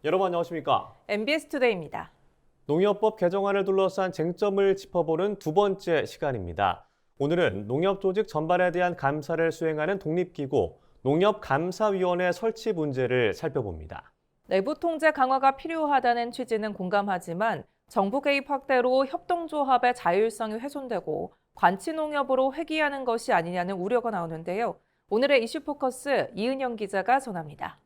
여러분 안녕하십니까? MBS 투데이입니다. 농협법 개정안을 둘러싼 쟁점을 짚어보는 두 번째 시간입니다. 오늘은 농협 조직 전반에 대한 감사를 수행하는 독립기구 농협감사위원회 설치 문제를 살펴봅니다. 내부 통제 강화가 필요하다는 취지는 공감하지만 정부 개입 확대로 협동조합의 자율성이 훼손되고 관치농협으로 회귀하는 것이 아니냐는 우려가 나오는데요. 오늘의 이슈 포커스 이은영 기자가 전합니다.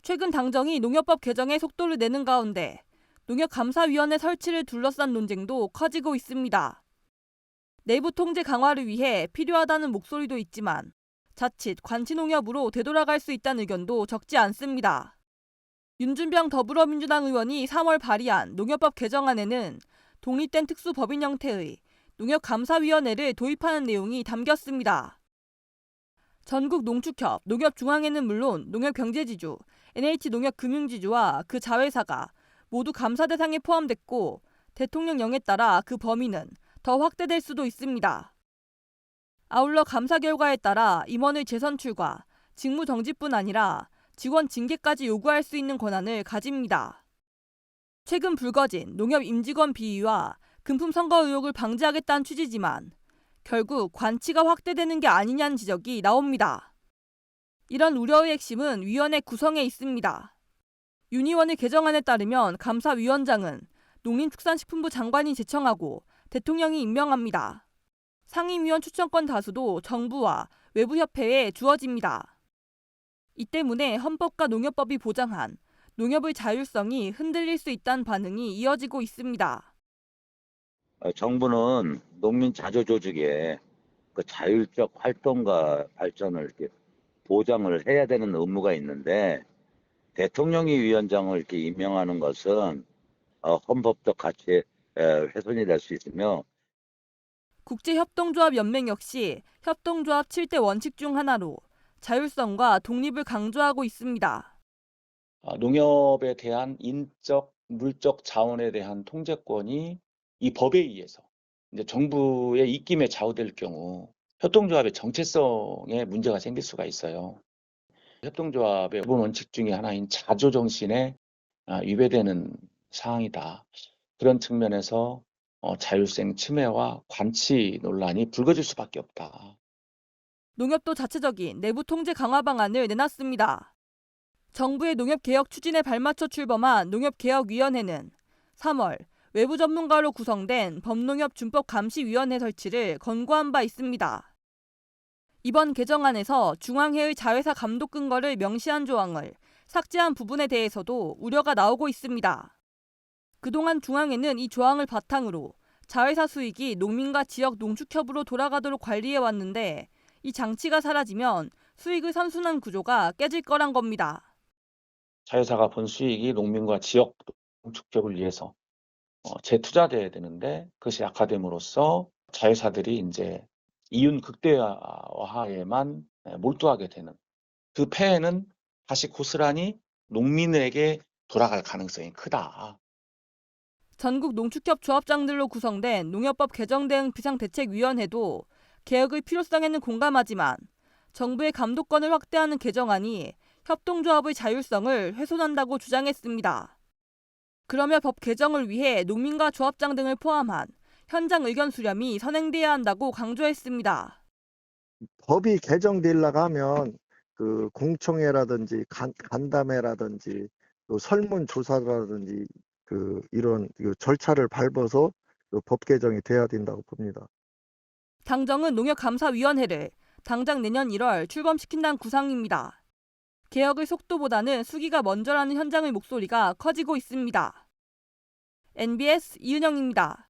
최근 당정이 농협법 개정에 속도를 내는 가운데 농협감사위원회 설치를 둘러싼 논쟁도 커지고 있습니다. 내부 통제 강화를 위해 필요하다는 목소리도 있지만 자칫 관치농협으로 되돌아갈 수 있다는 의견도 적지 않습니다. 윤준병 더불어민주당 의원이 3월 발의한 농협법 개정안에는 독립된 특수법인 형태의 농협감사위원회를 도입하는 내용이 담겼습니다. 전국 농축협, 농협중앙회는 물론 농협경제지주, NH농협금융지주와 그 자회사가 모두 감사 대상에 포함됐고 대통령령에 따라 그 범위는 더 확대될 수도 있습니다. 아울러 감사 결과에 따라 임원의 재선출과 직무 정지뿐 아니라 직원 징계까지 요구할 수 있는 권한을 가집니다. 최근 불거진 농협 임직원 비위와 금품 선거 의혹을 방지하겠다는 취지지만 결국 관치가 확대되는 게 아니냐는 지적이 나옵니다. 이런 우려의 핵심은 위원회 구성에 있습니다. 윤 의원의 개정안에 따르면 감사위원장은 농림축산식품부 장관이 제청하고 대통령이 임명합니다. 상임위원 추천권 다수도 정부와 외부협회에 주어집니다. 이 때문에 헌법과 농협법이 보장한 농협의 자율성이 흔들릴 수 있다는 반응이 이어지고 있습니다. 정부는 농민 자조조직의 그 자율적 활동과 발전을 이렇게 보장을 해야 되는 의무가 있는데 대통령이 위원장을 이렇게 임명하는 것은 헌법적 가치에 훼손이 될 수 있으며 국제협동조합연맹 역시 협동조합 7대 원칙 중 하나로 자율성과 독립을 강조하고 있습니다. 농협에 대한 인적, 물적 자원에 대한 통제권이 이 법에 의해서 이제 정부의 입김에 좌우될 경우 협동조합의 정체성에 문제가 생길 수가 있어요. 협동조합의 기본 원칙 중에 하나인 자조 정신에 위배되는 사항이다. 그런 측면에서 자율성 침해와 관치 논란이 불거질 수밖에 없다. 농협도 자체적인 내부 통제 강화 방안을 내놨습니다. 정부의 농협개혁 추진에 발맞춰 출범한 농협개혁위원회는 3월 외부 전문가로 구성된 법농협준법감시위원회 설치를 권고한 바 있습니다. 이번 개정안에서 중앙회의 자회사 감독 근거를 명시한 조항을 삭제한 부분에 대해서도 우려가 나오고 있습니다. 그동안 중앙회는 이 조항을 바탕으로 자회사 수익이 농민과 지역 농축협으로 돌아가도록 관리해왔는데 이 장치가 사라지면 수익의 선순환 구조가 깨질 거란 겁니다. 자회사가 본 수익이 농민과 지역 농축협을 위해서 재투자돼야 되는데 그것이 악화됨으로써 자회사들이 이제 이윤 극대화에만 몰두하게 되는 그 폐해는 다시 고스란히 농민에게 돌아갈 가능성이 크다. 전국 농축협 조합장들로 구성된 농협법 개정 대응 비상대책위원회도 개혁의 필요성에는 공감하지만 정부의 감독권을 확대하는 개정안이 협동조합의 자율성을 훼손한다고 주장했습니다. 그러며 법 개정을 위해 농민과 조합장 등을 포함한 현장 의견 수렴이 선행돼야 한다고 강조했습니다. 법이 개정되려고 하면 그 공청회라든지 간담회라든지 또 설문조사라든지 이런 절차를 밟아서 법 개정이 돼야 된다고 봅니다. 당정은 농협감사위원회를 당장 내년 1월 출범시킨다는 구상입니다. 개혁의 속도보다는 수기가 먼저라는 현장의 목소리가 커지고 있습니다. NBS 이은영입니다.